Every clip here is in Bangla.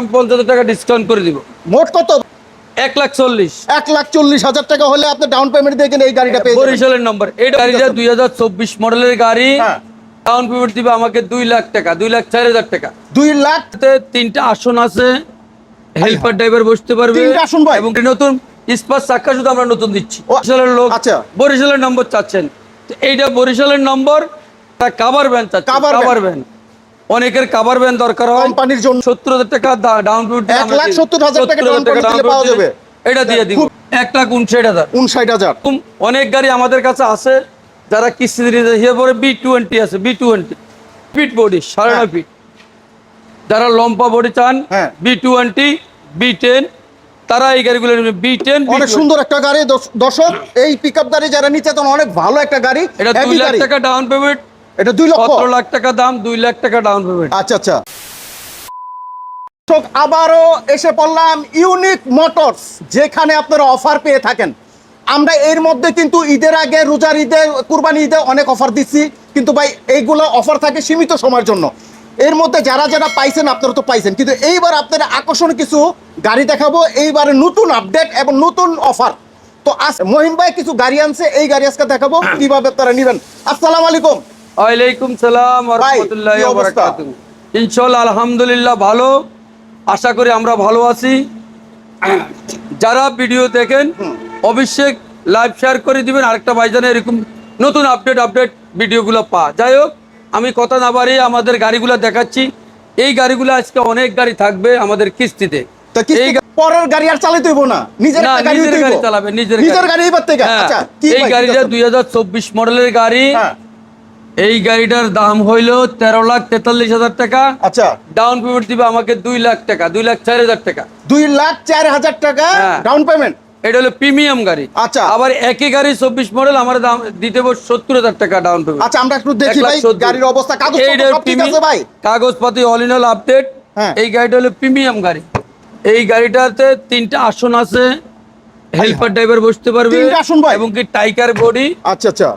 আমি 50,000 টাকা ডিসকাউন্ট করে দিব। মোট কত? 1,40,000। 1,40,000 টাকা হলে আপনি ডাউন পেমেন্ট দিয়ে কিনে এই গাড়িটা পেয়ে যাবেন। বরিশালের নম্বর। এই গাড়িটা 2024 মডেলের গাড়ি। হ্যাঁ। ডাউন পেমেন্ট দিবে আমাকে 2 লাখ টাকা, 2,04,000 টাকা। 2 লাখ। তিনটা আসন আছে, হেল্পার ড্রাইভার বসতে পারবে। তিনটা আসন ভাই? এবং নতুন স্পার চাক্কা শুধু আমরা নতুন দিচ্ছি। ও, বরিশালের লোক। আচ্ছা। বরিশালের নম্বর চাচ্ছেন, তো এইটা বরিশালের নম্বর। কাভার ভ্যান চাচ্ছেন, কাভার ভ্যান। অনেকের কাভার ভ্যান দরকার হয় কোম্পানির জন্য। 70,000 টাকা ডাউন পেমেন্ট। 1,70,000 টাকা ডাউন পেমেন্ট দিলে পাওয়া যাবে। এটা দিয়ে দিব 1,59,000। 59,000। অনেক গাড়ি আমাদের কাছে আছে যারা কিস্তি দিয়ে পরে B20 আছে, B20 ফিট বডি, 9.5 ফিট। যারা লম্বা বডি চান, হ্যাঁ। B20 B10, তারা এই গাড়িগুলো নেবেন। B10 অনেক সুন্দর একটা গাড়ি দর্শক। এই পিকআপ গাড়ি যারা নিচ্ছে তখন অনেক ভালো একটা গাড়ি। এটা 2 লাখ টাকা ডাউন পেমেন্ট। এটা 2 লক্ষ 17 লাখ টাকা দাম, 2 লাখ টাকা ডাউন পেমেন্ট। আচ্ছা আচ্ছা। আবারও এসে পড়লাম ইউনিক মোটরস, যেখানে আপনারা অফার পেয়ে থাকেন। আমরা এর মধ্যে কিন্তু ঈদের আগে, রোজার ঈদে, কুরবানি ঈদে অনেক অফার দিচ্ছি, কিন্তু ভাই এইগুলো অফার থাকে সীমিত সময়ের জন্য। এর মধ্যে যারা যারা পাইছেন আপনারা তো পাইছেন, কিন্তু এইবার আপনারা আকর্ষণীয় কিছু গাড়ি দেখাবো। এইবারে নতুন আপডেট এবং নতুন অফার। তো আজ মহিন ভাই কিছু গাড়ি আনছে, এই গাড়ি আজকে দেখাবো কিভাবে আপনারা নেবেন। আসসালামু আলাইকুম। ওয়ালাইকুম সালাম ওয়া রাহমাতুল্লাহি ওয়া বারাকাতুহু। ইনশাআল্লাহ আলহামদুলিল্লাহ ভালো, আশা করি আমরা ভালো আছি। যারা ভিডিও দেখেন অবশ্যই লাইভ শেয়ার করে দিবেন, আরেকটা ভাইজানে এরকম নতুন আপডেট ভিডিওগুলো যাই হোক, আমি কথা না বাড়িয়ে আমাদের গাড়িগুলো দেখাচ্ছি। এই গাড়িগুলো আজকে অনেক গাড়ি থাকবে আমাদের কিস্তিতে। এই পরের গাড়ি আর চালাতে হইব না, নিজের একটা গাড়ি চালাবে, নিজের গাড়ি এবার থেকে। আচ্ছা, এই গাড়িটা 2024 মডেলের গাড়ি। এই গাড়িটার দাম হইলো 13,43,000 টাকা। আচ্ছা, ডাউন পেমেন্ট দিবে আমাকে 2 লাখ টাকা, 2,04,000 টাকা। 2,04,000 টাকা ডাউন পেমেন্ট। এটা হলো প্রিমিয়াম গাড়ি। আচ্ছা, আবার একই গাড়ি 24 মডেল আমার দাম দিতে হবে 70,000 টাকা ডাউন পেমেন্ট। আচ্ছা, আমরা একটু দেখি ভাই গাড়ির অবস্থা। কাগজপত্র সব ঠিক আছে ভাই? কাগজপাতি অল ইন অল আপডেট। এই গাড়িটা হলো প্রিমিয়াম গাড়ি। এই গাড়িটাতে তিনটা আসন আছে, হেল্পার ড্রাইভার বসতে পারবে। তিনটা আসন ভাই? এবং কি টাইকার বডি। আচ্ছা আচ্ছা।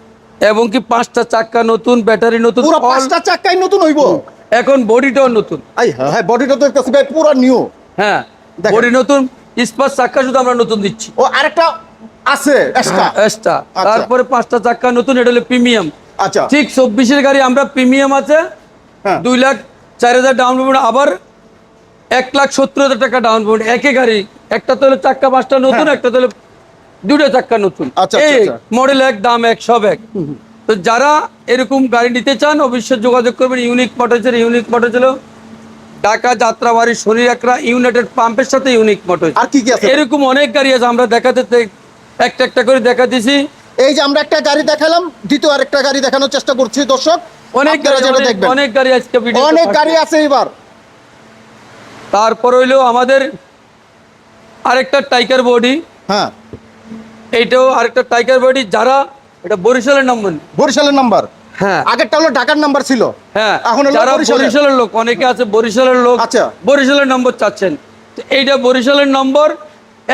এবং কি 5টা চাক্কা নতুন, ব্যাটারি নতুন, পুরো 5টা চাক্কাই নতুন হইব। এখন বডিটাও নতুন। হ্যাঁ, বডিটা তো দেখতেছি ভাই পুরো নিউ। হ্যাঁ, বডি নতুন, স্পার চাক্কা শুধু আমরা নতুন দিচ্ছি। ও, আরেকটা আছে এক্সট্রা। তারপরে 5টা চাক্কা নতুন, এটা হলো প্রিমিয়াম। আচ্ছা, ঠিক 24 এর গাড়ি আমরা প্রিমিয়াম আছে 2,04,000 ডাউন পেমেন্ট, আবার 1,70,000 টাকা ডাউন পেমেন্ট। একই গাড়ি, একটা তো হলো চাক্কা 5টা নতুন, একটা তো হলো 2টা চাক্কা নতুন। এই মডেল এক, দাম এক, সব এক। তো যারা এরকম গাড়ি নিতে চান অবশ্যই যোগাযোগ করবেন ইউনিক মোটরসের। ইউনিক মোটরস হলো ঢাকা যাত্রাবাড়ি শনি একরা ইউনাইটেড পাম্পের সাথে ইউনিক মোটরস। আর কি কি আছে? এরকম অনেক গাড়ি আছে, আমরা দেখাতে একটা করে দেখা দিছি। এই যে আমরা একটা গাড়ি দেখালাম, দ্বিতীয় আরেকটা গাড়ি দেখানোর চেষ্টা করছি দর্শক। অনেক গাড়ি আজকে ভিডিও, অনেক গাড়ি আছে এবার। তারপর হইলো আমাদের আরেকটা টাইগার বডি। হ্যাঁ, এইটাও আরেকটা টাইগার বডি। যারা এটা বরিশালের নাম্বার। বরিশালের নাম্বার? হ্যাঁ, আগেরটা হলো ঢাকার নাম্বার ছিল। হ্যাঁ, এখন হলো যারা বরিশালের লোক, অনেকে আছে বরিশালের লোক। আচ্ছা, বরিশালের নম্বর চাচ্ছেন, তো এইটা বরিশালের নম্বর।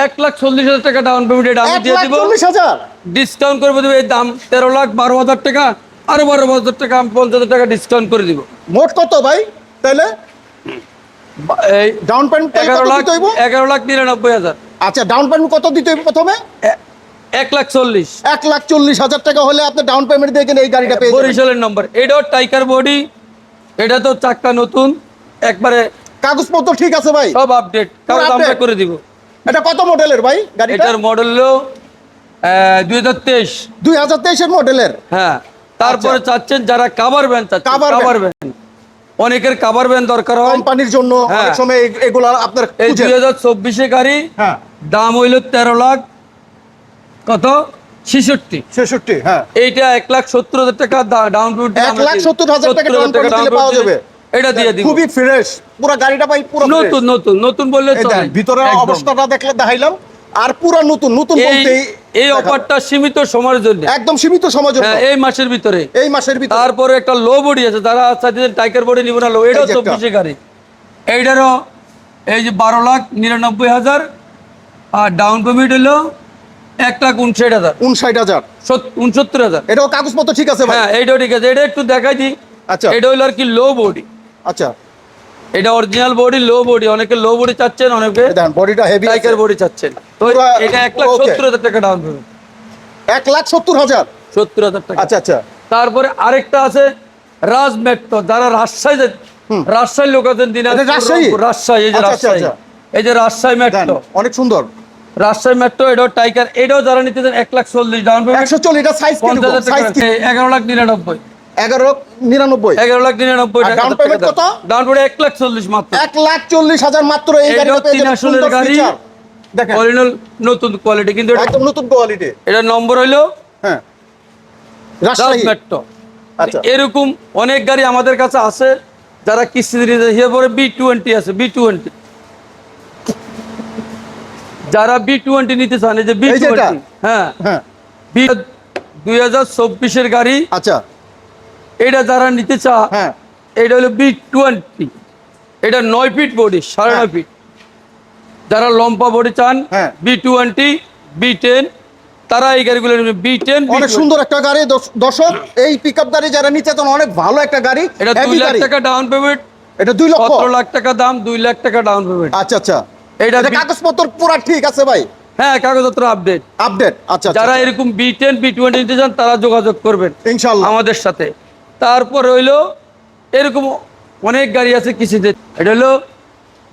1,40,000 টাকা ডাউন পেমেন্ট, এটা আমি দিয়ে দিব। 1,40,000 ডিসকাউন্ট করে দেবো। এই দাম 13,12,000 টাকা, আরো 12,000 টাকা আমি 50,000 টাকা ডিসকাউন্ট করে দিব। মোট কত ভাই তাহলে? এই ডাউন পেমেন্ট 11,99,000। আচ্ছা, ডাউন পেমেন্ট কত দিতে হইব প্রথমে? 1,40,000। 1,40,000 টাকা হলে আপনি ডাউন পেমেন্ট দিয়ে কিনে এই গাড়িটা পেয়ে যাবেন। বরিশালের নম্বর। এটাও টাইকার বডি, এটা তো চাক্কা নতুন, একবারে কাগজপত্র ঠিক আছে ভাই? সব আপডেট, কাগজ আমরা করে দিব। এটা কত মডেলের ভাই গাড়িটা? এটার মডেল হলো 2023। 2023 এর মডেলের। হ্যাঁ, তারপরে চাচ্ছেন যারা কাভার ভ্যান চাচ্ছেন, কাভার ভ্যান। অনেকের কাভার ভ্যান দরকার হয় কোম্পানির জন্য, অনেক সময় এগুলো আপনার এই 2024 গাড়ি। হ্যাঁ, দাম হইল 13 লাখ কত 66। হ্যাঁ, এইটা 1,70,000 টাকা ডাউন পেমেন্ট। 1,70,000 টাকা ডাউন পেমেন্ট দিলে পাওয়া যাবে। এটা দিয়ে দিব। খুবই ফ্রেশ পুরো গাড়িটা ভাই, পুরো নতুন বললে চলে। ভিতরের অবস্থাটা দেখলে দেখাইলাম, আর পুরো নতুন বলতে এই অফারটা সীমিত সময়ের জন্য, একদম সীমিত সময়ের জন্য, এই মাসের ভিতরে। তারপরে একটা লো বডি আছে, যারা চাচ্ছেন টাইগার বডি নিব না, লো, এটাও 24 গাড়ি। এইটারও এই যে 12,99,000 আর ডাউন পেমেন্ট হলো 1,59,000। 69,000। এটাও কাগজপত্র ঠিক আছে ভাই? হ্যাঁ, এইটাও ঠিক আছে। এটা একটু দেখাই দিই। আচ্ছা, এটা হলো আর কি লো বডি। আচ্ছা, এটা অরিজিনাল বডি, লো বডি, অনেকে লো বডি চাচ্ছেন, অনেকে দেখেন বডিটা হেভি টাইগার বডি চাচ্ছেন। তো পুরো এটা 1,70,000 টাকা ডাউন পেমেন্ট, 1,70,000। 70,000 টাকা। আচ্ছা আচ্ছা তারপরে আরেকটা আছে রাজ মেট্রো, যারা রাজশাহী লোক আছেন, এটা রাজশাহী? রাজশাহী, এই যে আচ্ছা, আচ্ছা, রাজশাহী, আচ্ছা। এই যে রাজশাহী দেখেন, মেট্রো, অনেক সুন্দর। রাজশাহী মেট্রো, এটাও টাইগার, এটাও যারা নিতে চান 1,40,000 ডাউন পেমেন্ট, 140, এটা সাইজ কি? 50,000 টাকা, সাইজ কি? 11,99,000, 11,99। 11,99,000 আর টাকা। down payment কত? ডাউন পেমেন্ট 1,40,000 মাত্র। 1,40,000 মাত্র এই এটাও গাড়িটা পেয়ে 3 যাবেন। আসলের সুন্দর গাড়ি, feature। দেখেন অরিজিনাল নতুন কোয়ালিটি, কিন্তু একদম নতুন কোয়ালিটি। এটা নম্বর হইলো হ্যাঁ, রাজ রাজশাহী। মেট্রো। আচ্ছা এরকম অনেক গাড়ি আমাদের কাছে আছে, যারা কিস্তিতে নিতে চায়। পরে B20 আছে, B20, যারা B20 নিতে চান, এই যে এই যেটা? B20, হ্যাঁ, হ্যাঁ 2024-এর গাড়ি, আচ্ছা এটা যারা নিতে চা, হ্যাঁ এটা হলো B20, এটা 9 ফিট বডি, 9.5 ফিট। যারা লম্বা বডি চান, হ্যাঁ। B20, B10, তারা এই গাড়িগুলো নেবেন। B10, অনেক সুন্দর একটা গাড়ি দর্শক। এই পিকআপ গাড়ি যারা নিতে চান, অনেক ভালো একটা গাড়ি। এটা 2 heavy লাখ গাড়ি। টাকা ডাউন পেমেন্ট, এটা 2 লক্ষ। 17 লাখ টাকা দাম, 2 লাখ টাকা ডাউন পেমেন্ট। আচ্ছা আচ্ছা, এটা এটা কাগজপত্র পুরো ঠিক আছে ভাই? হ্যাঁ, কাগজপত্র আপডেট। আপডেট। আচ্ছা যারা আচ্ছা, এরকম B10, B20 নিতে চান, তারা যোগাযোগ করবেন ইনশাআল্লাহ। আমাদের সাথে। তারপর হইলো এরকম অনেক গাড়ি আছে কিস্তিতে। এটা হলো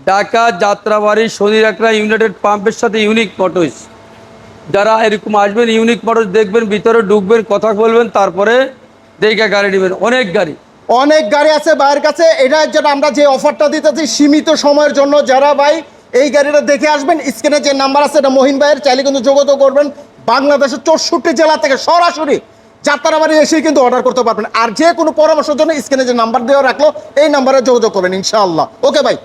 ঢাকা যাত্রাবাড়ি শনির একটা ইউনাইটেড পাম্পের সাথে ইউনিক মোটরস। যারা এরকম আসবেন, ইউনিক মোটরস দেখবেন, ভিতরে ঢুকবেন, কথা বলবেন, তারপরে দেখে গাড়ি নেবেন। অনেক গাড়ি আছে ভাইয়ের কাছে। এটা যেটা আমরা যে অফারটা দিতেছি সীমিত সময়ের জন্য, যারা ভাই এই গাড়িটা দেখে আসবেন, স্ক্রিনে যে নাম্বার আছে এটা মহিন ভাইয়ের, চাইলে কিন্তু যোগাযোগ করবেন। বাংলাদেশের 64 জেলা থেকে সরাসরি যাত্রাবাড়ি এসে কিন্তু অর্ডার করতে পারবেন। আর যে কোনো পরামর্শের জন্য স্ক্রিনে যে নাম্বার দেওয়া রাখলো, এই নাম্বারে যোগাযোগ করবেন ইনশাআল্লাহ। ওকে ভাই।